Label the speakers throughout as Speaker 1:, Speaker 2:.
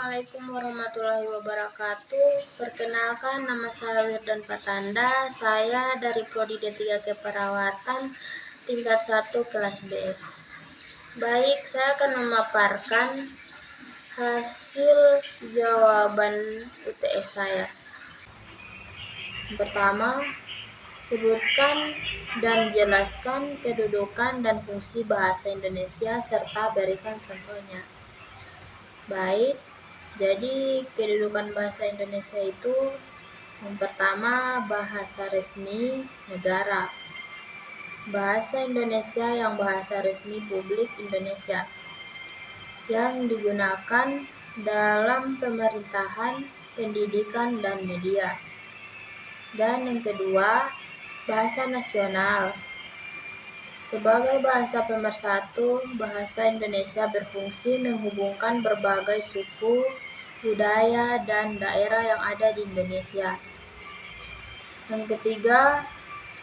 Speaker 1: Assalamualaikum warahmatullahi wabarakatuh. Perkenalkan, nama saya Wirdan Patanda. Saya dari Prodi D3 Keperawatan tingkat 1 kelas B. Baik, saya akan memaparkan hasil jawaban UTS saya. Pertama, sebutkan dan jelaskan kedudukan dan fungsi bahasa Indonesia serta berikan contohnya. Baik, jadi kedudukan bahasa Indonesia itu yang pertama, bahasa resmi negara. Bahasa Indonesia yang bahasa resmi Publik Indonesia yang digunakan dalam pemerintahan, pendidikan, dan media. Dan yang kedua, bahasa nasional. Sebagai bahasa pemersatu, bahasa Indonesia berfungsi menghubungkan berbagai suku, budaya, dan daerah yang ada di Indonesia. Yang ketiga,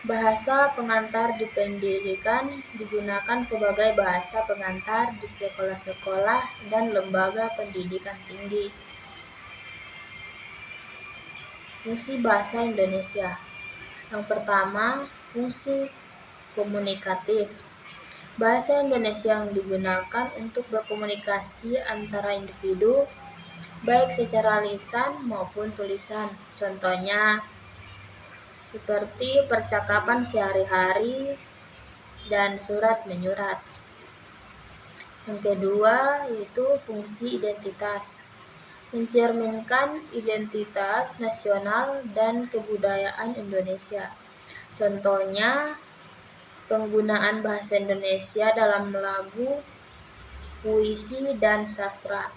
Speaker 1: bahasa pengantar di pendidikan digunakan sebagai bahasa pengantar di sekolah-sekolah dan lembaga pendidikan tinggi. Fungsi bahasa Indonesia. Yang pertama, fungsi komunikatif. Bahasa Indonesia yang digunakan untuk berkomunikasi antara individu, baik secara lisan maupun tulisan. Contohnya, seperti percakapan sehari-hari dan surat menyurat. Yang kedua, yaitu fungsi identitas. Mencerminkan identitas nasional dan kebudayaan Indonesia. Contohnya, penggunaan bahasa Indonesia dalam lagu, puisi, dan sastra.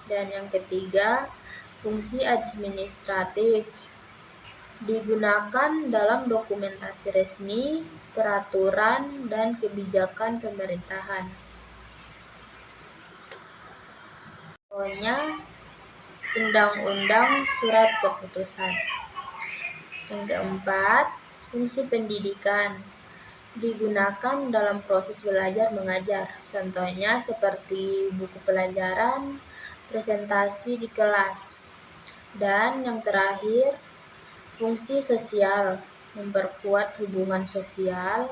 Speaker 1: Dan yang ketiga, fungsi administratif. Digunakan dalam dokumentasi resmi, peraturan, dan kebijakan pemerintahan. Contohnya, undang-undang, surat keputusan. Yang keempat, fungsi pendidikan. Digunakan dalam proses belajar mengajar. Contohnya seperti buku pelajaran, presentasi di kelas. Dan yang terakhir, fungsi sosial. Memperkuat hubungan sosial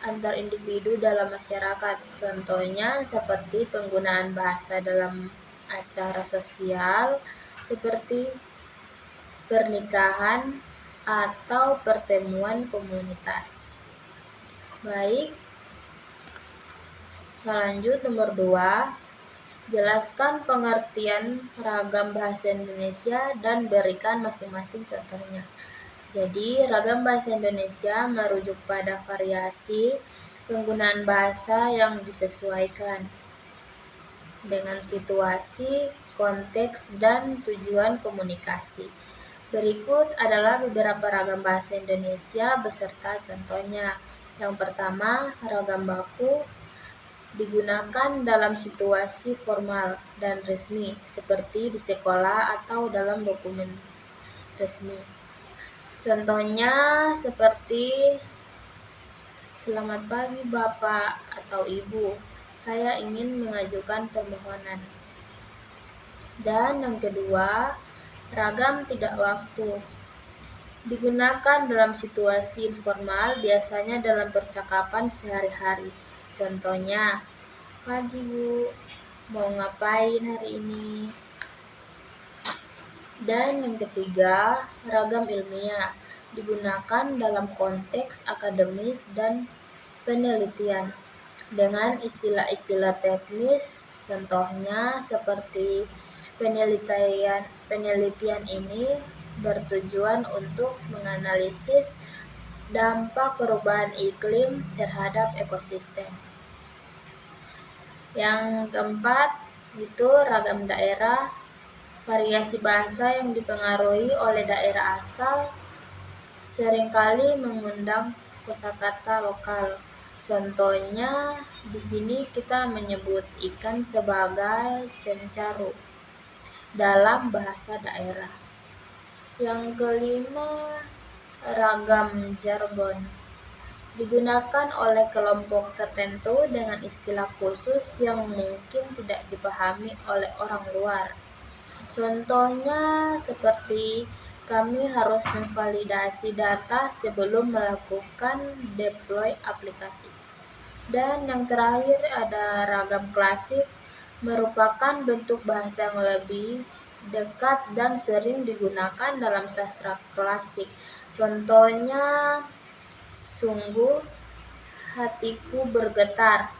Speaker 1: antar individu dalam masyarakat. Contohnya seperti penggunaan bahasa dalam acara sosial seperti pernikahan atau pertemuan komunitas. Baik, selanjut nomor 2, jelaskan pengertian ragam bahasa Indonesia dan berikan masing-masing contohnya. Jadi, ragam bahasa Indonesia merujuk pada variasi penggunaan bahasa yang disesuaikan dengan situasi, konteks, dan tujuan komunikasi. Berikut adalah beberapa ragam bahasa Indonesia beserta contohnya. Yang pertama, ragam baku digunakan dalam situasi formal dan resmi seperti di sekolah atau dalam dokumen resmi. Contohnya seperti selamat pagi Bapak atau Ibu, saya ingin mengajukan permohonan. Dan yang kedua, ragam tidak waktu. Digunakan dalam situasi informal, biasanya dalam percakapan sehari-hari. Contohnya, pagi Bu, mau ngapain hari ini? Dan yang ketiga, ragam ilmiah. Digunakan dalam konteks akademis dan penelitian dengan istilah-istilah teknis. Contohnya seperti penelitian ini bertujuan untuk menganalisis dampak perubahan iklim terhadap ekosistem. Yang keempat, itu ragam daerah. Variasi bahasa yang dipengaruhi oleh daerah asal seringkali mengundang kosakata lokal. Contohnya, di sini kita menyebut ikan sebagai cencaru dalam bahasa daerah. Yang kelima, ragam jargon. Digunakan oleh kelompok tertentu dengan istilah khusus yang mungkin tidak dipahami oleh orang luar. Contohnya seperti kami harus memvalidasi data sebelum melakukan deploy aplikasi. Dan yang terakhir ada ragam klasik, merupakan bentuk bahasa yang lebih dekat dan sering digunakan dalam sastra klasik. Contohnya, sungguh hatiku bergetar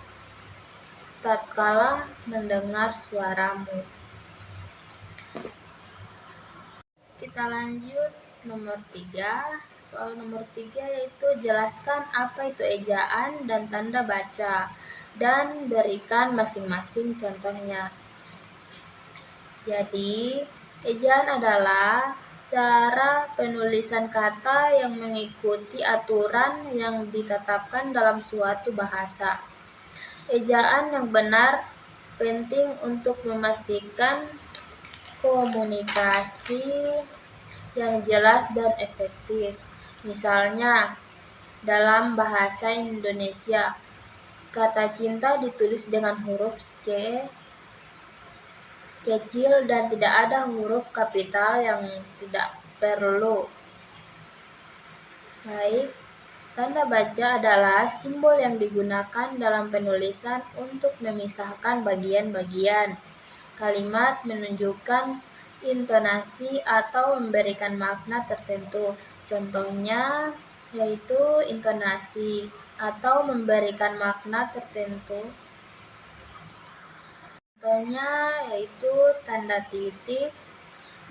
Speaker 1: tatkala mendengar suaramu. Kita lanjut nomor 3. Soal nomor 3 yaitu jelaskan apa itu ejaan dan tanda baca dan berikan masing-masing contohnya. Jadi, ejaan adalah cara penulisan kata yang mengikuti aturan yang ditetapkan dalam suatu bahasa. Ejaan yang benar penting untuk memastikan komunikasi yang jelas dan efektif. Misalnya, dalam bahasa Indonesia, kata cinta ditulis dengan huruf C kecil dan tidak ada huruf kapital yang tidak perlu. Baik, tanda baca adalah simbol yang digunakan dalam penulisan untuk memisahkan bagian-bagian kalimat, menunjukkan intonasi atau memberikan makna tertentu. Contohnya yaitu intonasi atau memberikan makna tertentu. Contohnya yaitu tanda titik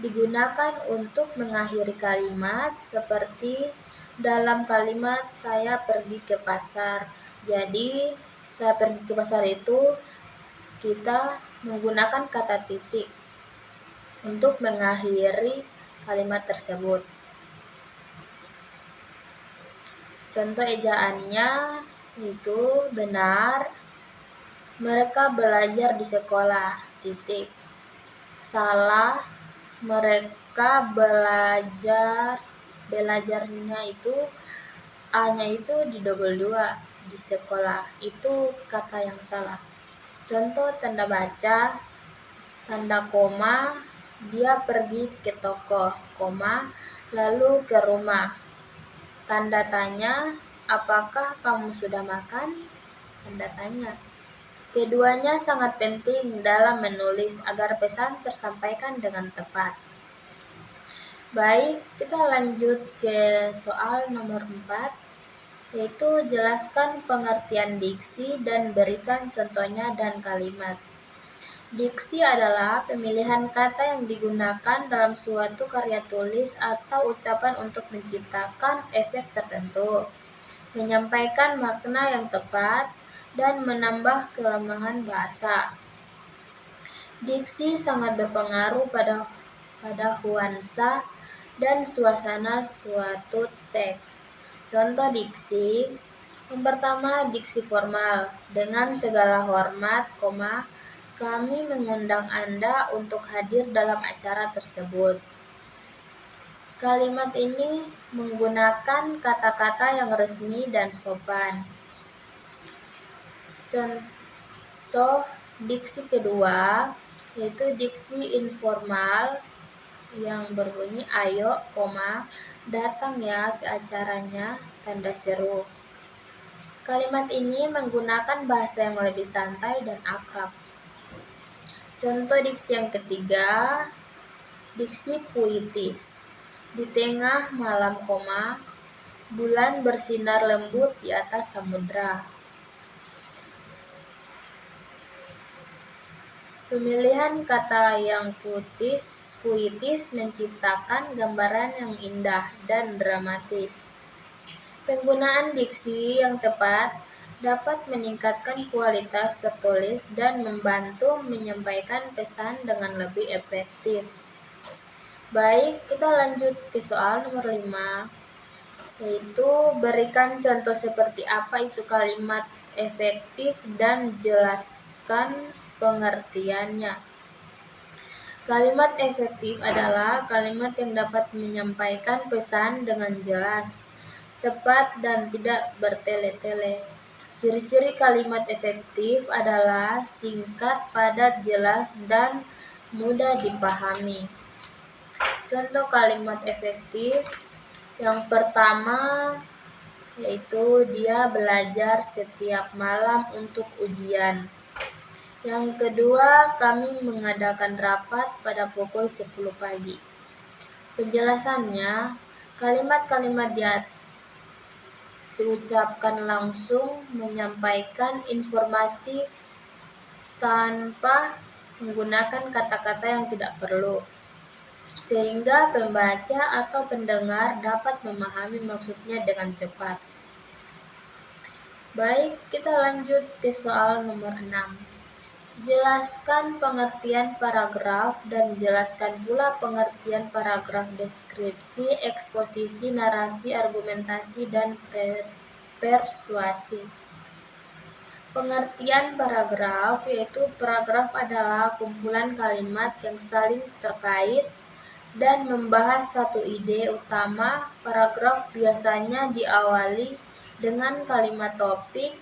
Speaker 1: digunakan untuk mengakhiri kalimat seperti dalam kalimat saya pergi ke pasar. Jadi, saya pergi ke pasar itu kita menggunakan kata titik untuk mengakhiri kalimat tersebut. Contoh ejaannya itu benar, mereka belajar di sekolah, titik. Salah, mereka belajarnya itu A-nya itu di double 2 di sekolah. Itu kata yang salah. Contoh tanda baca, tanda koma, dia pergi ke toko, koma, lalu ke rumah. Tanda tanya, apakah kamu sudah makan? Tanda tanya. Keduanya sangat penting dalam menulis agar pesan tersampaikan dengan tepat. Baik, kita lanjut ke soal nomor 4, yaitu jelaskan pengertian diksi dan berikan contohnya dan kalimat. Diksi adalah pemilihan kata yang digunakan dalam suatu karya tulis atau ucapan untuk menciptakan efek tertentu, menyampaikan makna yang tepat, dan menambah kelemahan bahasa. Diksi sangat berpengaruh pada nuansa dan suasana suatu teks. Contoh diksi, yang pertama diksi formal. Dengan segala hormat, kami mengundang Anda untuk hadir dalam acara tersebut. Kalimat ini menggunakan kata-kata yang resmi dan sopan. Contoh diksi kedua yaitu diksi informal yang berbunyi ayo, datang ya ke acaranya, tanda seru. Kalimat ini menggunakan bahasa yang lebih santai dan akrab. Contoh diksi yang ketiga, diksi puitis. Di tengah malam, bulan bersinar lembut di atas samudra. Pemilihan kata yang puitis menciptakan gambaran yang indah dan dramatis. Penggunaan diksi yang tepat dapat meningkatkan kualitas tertulis dan membantu menyampaikan pesan dengan lebih efektif. Baik, kita lanjut ke soal nomor 5, yaitu berikan contoh seperti apa itu kalimat efektif dan jelaskan pengertiannya. Kalimat efektif adalah kalimat yang dapat menyampaikan pesan dengan jelas, tepat, dan tidak bertele-tele. Ciri-ciri kalimat efektif adalah singkat, padat, jelas, dan mudah dipahami. Contoh kalimat efektif yang pertama yaitu dia belajar setiap malam untuk ujian. Yang kedua, kami mengadakan rapat pada pukul 10 pagi. Penjelasannya, kalimat-kalimat diucapkan langsung menyampaikan informasi tanpa menggunakan kata-kata yang tidak perlu, sehingga pembaca atau pendengar dapat memahami maksudnya dengan cepat. Baik, kita lanjut ke soal nomor 6. Jelaskan pengertian paragraf dan jelaskan pula pengertian paragraf deskripsi, eksposisi, narasi, argumentasi, dan persuasi. Pengertian paragraf yaitu paragraf adalah kumpulan kalimat yang saling terkait dan membahas satu ide utama. Paragraf biasanya diawali dengan kalimat topik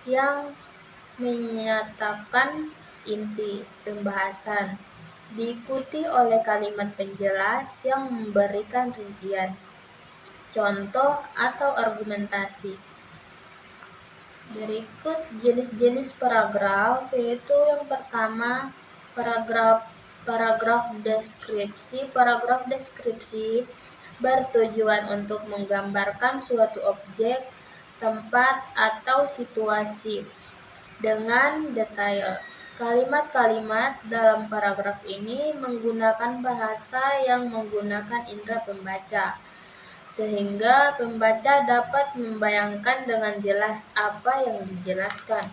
Speaker 1: yang menyatakan inti pembahasan, diikuti oleh kalimat penjelas yang memberikan rincian, contoh, atau argumentasi. Berikut jenis-jenis paragraf, yaitu yang pertama paragraf deskripsi. Paragraf deskripsi bertujuan untuk menggambarkan suatu objek, tempat, atau situasi dengan detail. Kalimat-kalimat dalam paragraf ini menggunakan bahasa yang menggunakan indera pembaca, sehingga pembaca dapat membayangkan dengan jelas apa yang dijelaskan.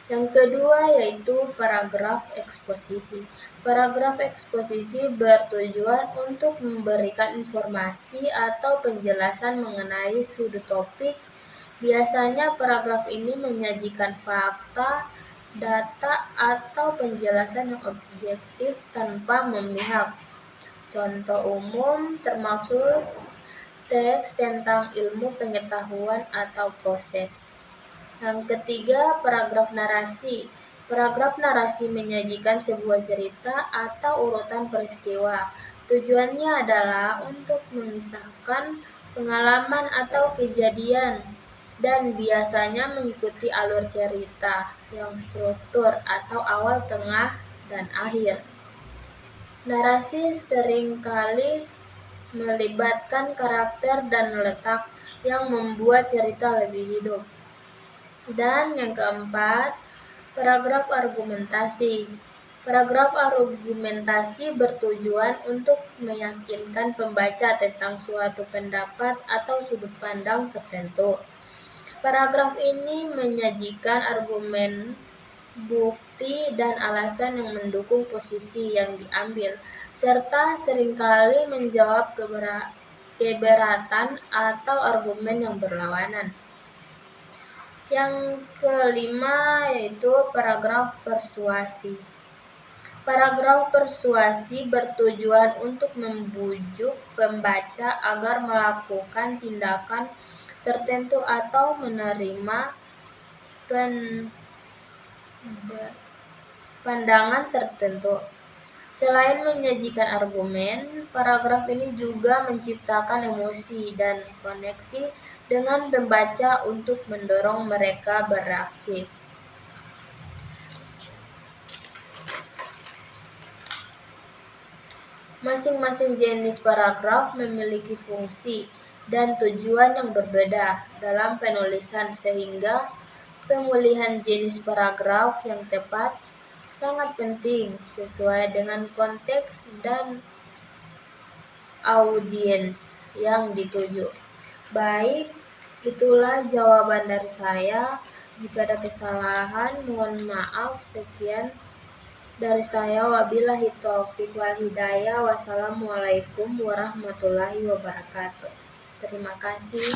Speaker 1: Yang kedua yaitu paragraf eksposisi. Paragraf eksposisi bertujuan untuk memberikan informasi atau penjelasan mengenai suatu topik. Biasanya paragraf ini menyajikan fakta, data, atau penjelasan yang objektif tanpa memihak. Contoh umum termasuk teks tentang ilmu pengetahuan atau proses. Yang ketiga, paragraf narasi. Paragraf narasi menyajikan sebuah cerita atau urutan peristiwa. Tujuannya adalah untuk mengisahkan pengalaman atau kejadian dan biasanya mengikuti alur cerita yang struktur atau awal, tengah, dan akhir. Narasi seringkali melibatkan karakter dan letak yang membuat cerita lebih hidup. Dan yang keempat, paragraf argumentasi. Paragraf argumentasi bertujuan untuk meyakinkan pembaca tentang suatu pendapat atau sudut pandang tertentu. Paragraf ini menyajikan argumen, bukti, dan alasan yang mendukung posisi yang diambil, serta seringkali menjawab keberatan atau argumen yang berlawanan. Yang kelima yaitu paragraf persuasi. Paragraf persuasi bertujuan untuk membujuk pembaca agar melakukan tindakan tertentu atau menerima pandangan tertentu. Selain menyajikan argumen, paragraf ini juga menciptakan emosi dan koneksi dengan pembaca untuk mendorong mereka bereaksi. Masing-masing jenis paragraf memiliki fungsi dan tujuan yang berbeda dalam penulisan, sehingga pemilihan jenis paragraf yang tepat sangat penting sesuai dengan konteks dan audiens yang dituju. Baik, itulah jawaban dari saya. Jika ada kesalahan, mohon maaf. Sekian dari saya. Wabillahi taufiq wal hidayah. Wassalamualaikum warahmatullahi wabarakatuh. Terima kasih.